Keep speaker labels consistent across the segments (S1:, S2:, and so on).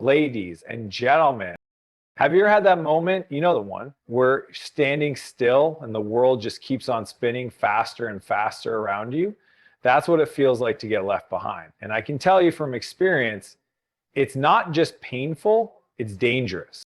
S1: Ladies and gentlemen, have you ever had that moment, you know the one, where you're standing still and the world just keeps on spinning faster and faster around you? That's what it feels like to get left behind. And I can tell you from experience, it's not just painful, it's dangerous.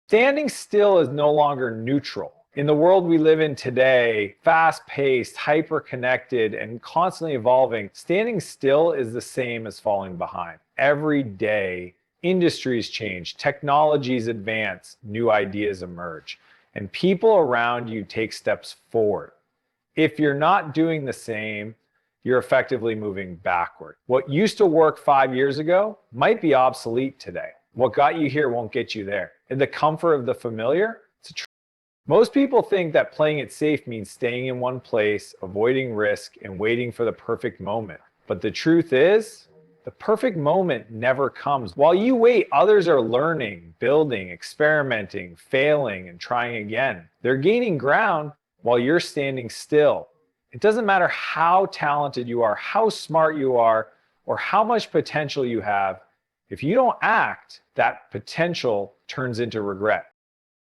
S1: Standing still is no longer neutral. In the world we live in today, fast paced, hyper connected, and constantly evolving, standing still is the same as falling behind. Every day, industries change, technologies advance, new ideas emerge, and people around you take steps forward. If you're not doing the same, you're effectively moving backward. What used to work 5 years ago might be obsolete today. What got you here won't get you there. In the comfort of the familiar, it's a trap. Most people think that playing it safe means staying in one place, avoiding risk, and waiting for the perfect moment. But the truth is, the perfect moment never comes. While you wait, others are learning, building, experimenting, failing, and trying again. They're gaining ground while you're standing still. It doesn't matter how talented you are, how smart you are, or how much potential you have. If you don't act, that potential turns into regret.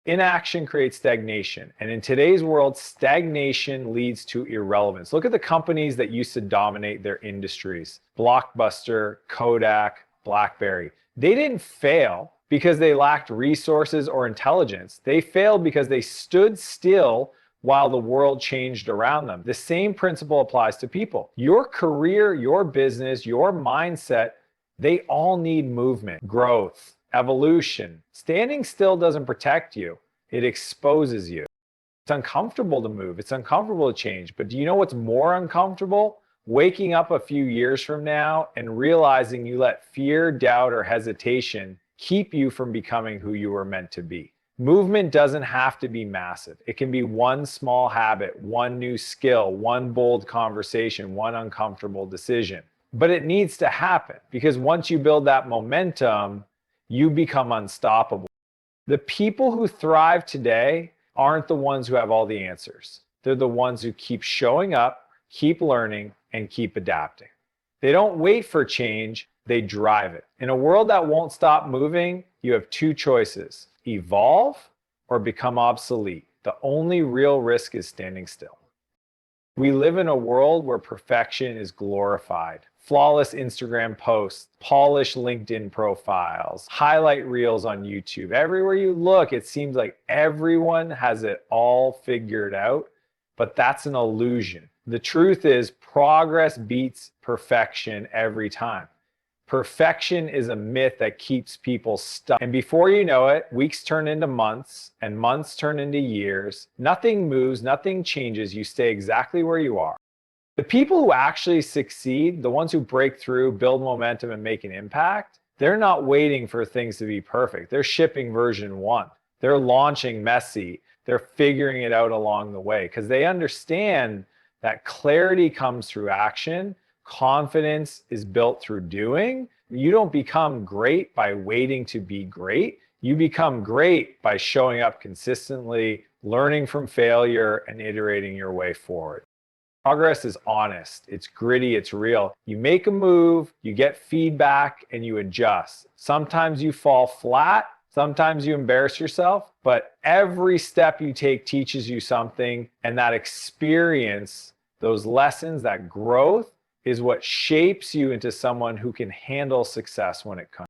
S1: Inaction creates stagnation. And in today's world, stagnation leads to irrelevance. Look at the companies that used to dominate their industries. Blockbuster, Kodak, BlackBerry. They didn't fail because they lacked resources or intelligence. They failed because they stood still while the world changed around them. The same principle applies to people. Your career, your business, your mindset, they all need movement, growth, evolution. Standing still doesn't protect you, it exposes you. It's uncomfortable to move, it's uncomfortable to change, but do you know what's more uncomfortable? Waking up a few years from now and realizing you let fear, doubt, or hesitation keep you from becoming who you were meant to be. Movement doesn't have to be massive. It can be one small habit, one new skill, one bold conversation, one uncomfortable decision. But it needs to happen because once you build that momentum, you become unstoppable. The people who thrive today aren't the ones who have all the answers. They're the ones who keep showing up, keep learning, and keep adapting. They don't wait for change, they drive it. In a world that won't stop moving, you have two choices: evolve or become obsolete. The only real risk is standing still. We live in a world where perfection is glorified. Flawless Instagram posts, polished LinkedIn profiles, highlight reels on YouTube. Everywhere you look, it seems like everyone has it all figured out, but that's an illusion. The truth is, progress beats perfection every time. Perfection is a myth that keeps people stuck. And before you know it, weeks turn into months and months turn into years. Nothing moves, nothing changes. You stay exactly where you are. The people who actually succeed, the ones who break through, build momentum, and make an impact, they're not waiting for things to be perfect. They're shipping version 1. They're launching messy. They're figuring it out along the way because they understand that clarity comes through action. Confidence is built through doing. You don't become great by waiting to be great. You become great by showing up consistently, learning from failure, and iterating your way forward. Progress is honest, it's gritty, it's real. You make a move, you get feedback, and you adjust. Sometimes you fall flat, sometimes you embarrass yourself, but every step you take teaches you something, and that experience, those lessons, that growth is what shapes you into someone who can handle success when it comes.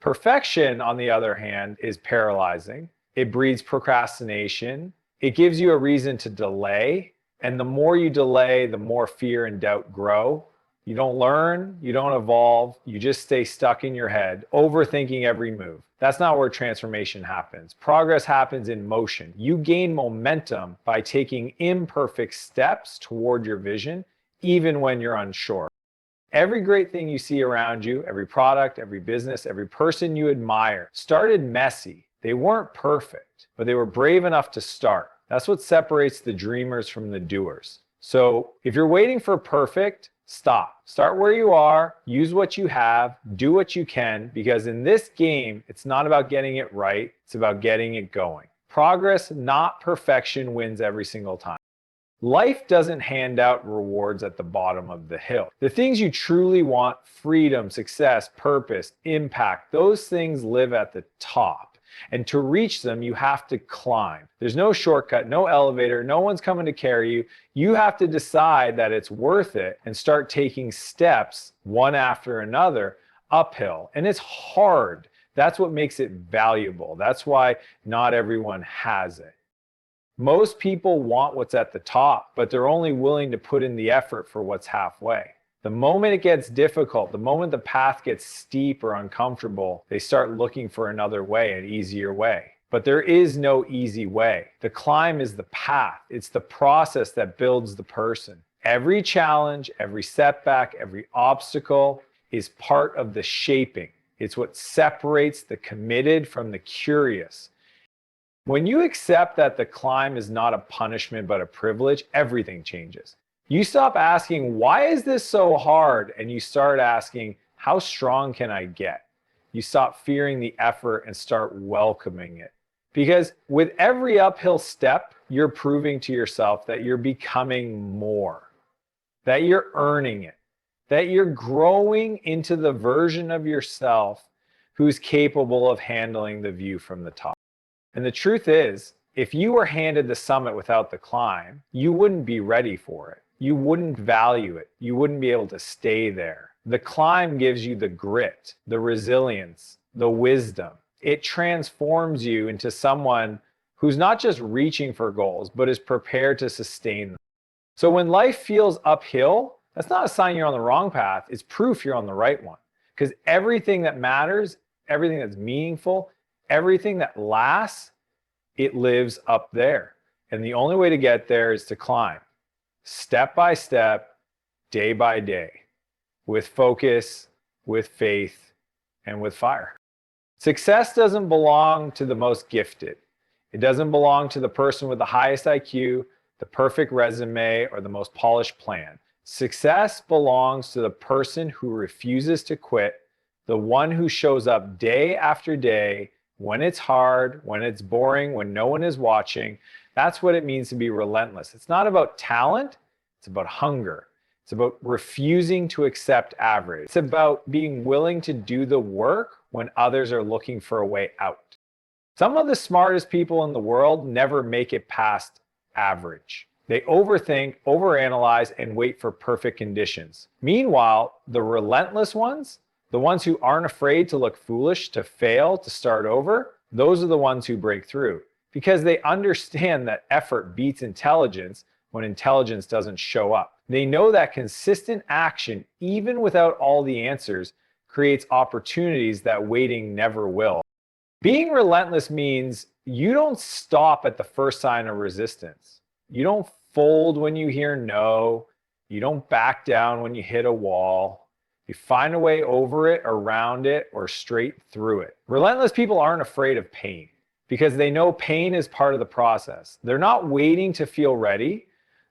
S1: Perfection, on the other hand, is paralyzing. It breeds procrastination. It gives you a reason to delay. And the more you delay, the more fear and doubt grow. You don't learn, you don't evolve, you just stay stuck in your head, overthinking every move. That's not where transformation happens. Progress happens in motion. You gain momentum by taking imperfect steps toward your vision, even when you're unsure. Every great thing you see around you, every product, every business, every person you admire, started messy. They weren't perfect, but they were brave enough to start. That's what separates the dreamers from the doers. So if you're waiting for perfect, stop. Start where you are, use what you have, do what you can, because in this game, it's not about getting it right, it's about getting it going. Progress, not perfection, wins every single time. Life doesn't hand out rewards at the bottom of the hill. The things you truly want, freedom, success, purpose, impact, those things live at the top. And to reach them, you have to climb. There's no shortcut, no elevator, no one's coming to carry you. You have to decide that it's worth it and start taking steps one after another uphill. And it's hard. That's what makes it valuable. That's why not everyone has it. Most people want what's at the top, but they're only willing to put in the effort for what's halfway. The moment it gets difficult, the moment the path gets steep or uncomfortable, they start looking for another way, an easier way. But there is no easy way. The climb is the path. It's the process that builds the person. Every challenge, every setback, every obstacle is part of the shaping. It's what separates the committed from the curious. When you accept that the climb is not a punishment but a privilege, everything changes. You stop asking, why is this so hard? And you start asking, how strong can I get? You stop fearing the effort and start welcoming it. Because with every uphill step, you're proving to yourself that you're becoming more, that you're earning it, that you're growing into the version of yourself who's capable of handling the view from the top. And the truth is, if you were handed the summit without the climb, you wouldn't be ready for it. You wouldn't value it. You wouldn't be able to stay there. The climb gives you the grit, the resilience, the wisdom. It transforms you into someone who's not just reaching for goals, but is prepared to sustain them. So when life feels uphill, that's not a sign you're on the wrong path. It's proof you're on the right one. Because everything that matters, everything that's meaningful, everything that lasts, it lives up there. And the only way to get there is to climb, step by step, day by day, with focus, with faith, and with fire. Success doesn't belong to the most gifted. It doesn't belong to the person with the highest IQ, the perfect resume, or the most polished plan. Success belongs to the person who refuses to quit, the one who shows up day after day, when it's hard, when it's boring, when no one is watching. That's what it means to be relentless. It's not about talent, it's about hunger. It's about refusing to accept average. It's about being willing to do the work when others are looking for a way out. Some of the smartest people in the world never make it past average. They overthink, overanalyze, and wait for perfect conditions. Meanwhile, the relentless ones, the ones who aren't afraid to look foolish, to fail, to start over, those are the ones who break through because they understand that effort beats intelligence when intelligence doesn't show up. They know that consistent action, even without all the answers, creates opportunities that waiting never will. Being relentless means you don't stop at the first sign of resistance. You don't fold when you hear no. You don't back down when you hit a wall. You find a way over it, around it, or straight through it. Relentless people aren't afraid of pain because they know pain is part of the process. They're not waiting to feel ready.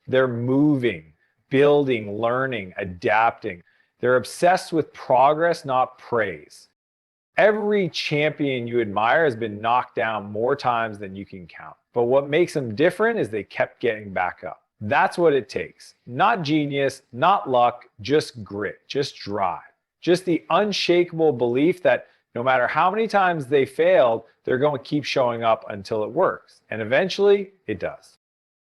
S1: They're moving, building, learning, adapting. They're obsessed with progress, not praise. Every champion you admire has been knocked down more times than you can count. But what makes them different is they kept getting back up. That's what it takes. Not genius, not luck, just grit, just drive. Just the unshakable belief that no matter how many times they failed, they're going to keep showing up until it works. And eventually, it does.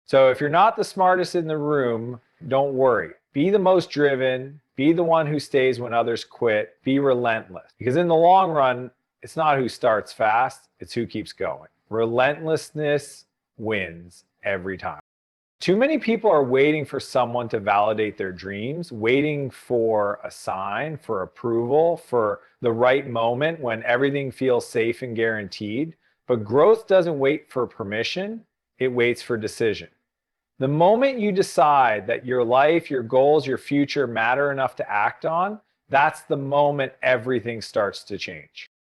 S1: So if you're not the smartest in the room, don't worry. Be the most driven. Be the one who stays when others quit. Be relentless. Because in the long run, it's not who starts fast, it's who keeps going. Relentlessness wins every time. Too many people are waiting for someone to validate their dreams, waiting for a sign, for approval, for the right moment when everything feels safe and guaranteed. But growth doesn't wait for permission, it waits for decision. The moment you decide that your life, your goals, your future matter enough to act on, that's the moment everything starts to change.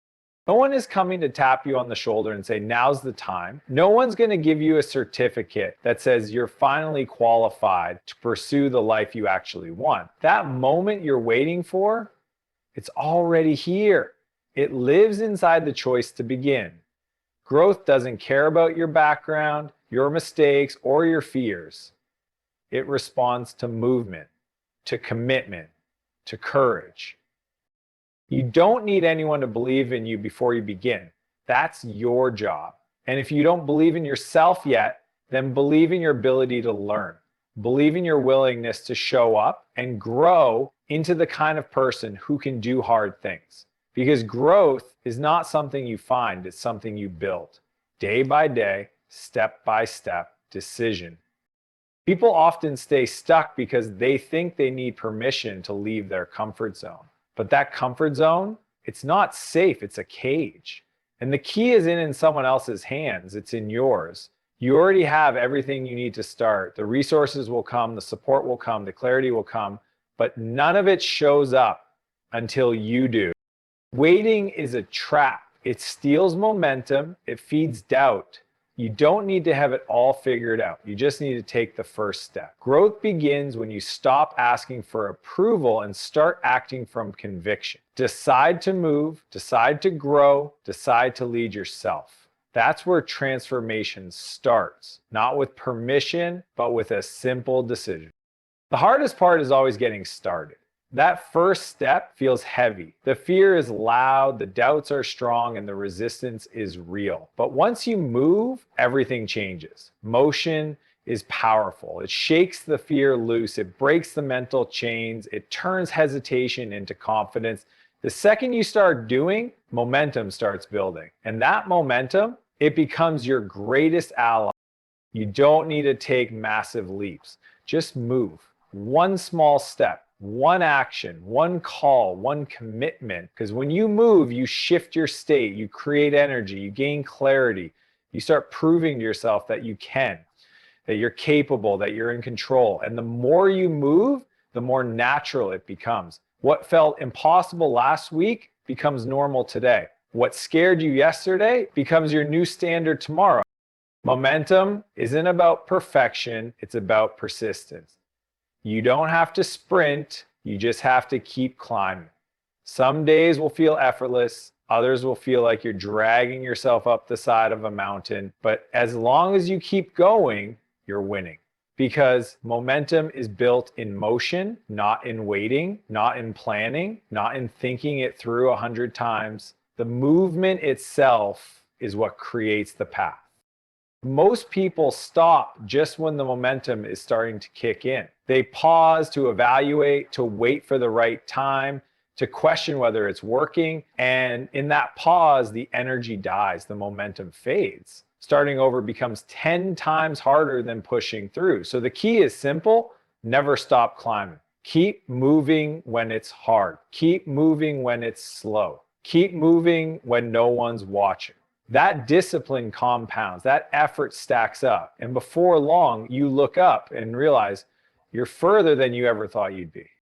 S1: No one is coming to tap you on the shoulder and say, now's the time. No one's going to give you a certificate that says you're finally qualified to pursue the life you actually want. That moment you're waiting for, it's already here. It lives inside the choice to begin. Growth doesn't care about your background, your mistakes, or your fears. It responds to movement, to commitment, to courage. You don't need anyone to believe in you before you begin. That's your job. And if you don't believe in yourself yet, then believe in your ability to learn. Believe in your willingness to show up and grow into the kind of person who can do hard things. Because growth is not something you find, it's something you build. Day by day, step by step, decision. People often stay stuck because they think they need permission to leave their comfort zone. But that comfort zone, it's not safe, it's a cage. And the key isn't in someone else's hands, it's in yours. You already have everything you need to start. The resources will come, the support will come, the clarity will come, but none of it shows up until you do. Waiting is a trap. It steals momentum, it feeds doubt. You don't need to have it all figured out. You just need to take the first step. Growth begins when you stop asking for approval and start acting from conviction. Decide to move, decide to grow, decide to lead yourself. That's where transformation starts, not with permission, but with a simple decision. The hardest part is always getting started. That first step feels heavy. The fear is loud, the doubts are strong, and the resistance is real. But once you move, everything changes. Motion is powerful. It shakes the fear loose. It breaks the mental chains. It turns hesitation into confidence. The second you start doing, momentum starts building. And that momentum, it becomes your greatest ally. You don't need to take massive leaps. Just move. One small step. One action, one call, one commitment. Because when you move, you shift your state, you create energy, you gain clarity, you start proving to yourself that you can, that you're capable, that you're in control. And the more you move, the more natural it becomes. What felt impossible last week becomes normal today. What scared you yesterday becomes your new standard tomorrow. Momentum isn't about perfection, it's about persistence. You don't have to sprint, you just have to keep climbing. Some days will feel effortless, others will feel like you're dragging yourself up the side of a mountain, but as long as you keep going, you're winning. Because momentum is built in motion, not in waiting, not in planning, not in thinking it through 100 times. The movement itself is what creates the path. Most people stop just when the momentum is starting to kick in. They pause to evaluate, to wait for the right time, to question whether it's working. And in that pause, the energy dies, the momentum fades. Starting over becomes 10 times harder than pushing through. So the key is simple: never stop climbing. Keep moving when it's hard. Keep moving when it's slow. Keep moving when no one's watching. That discipline compounds, that effort stacks up. And before long, you look up and realize you're further than you ever thought you'd be.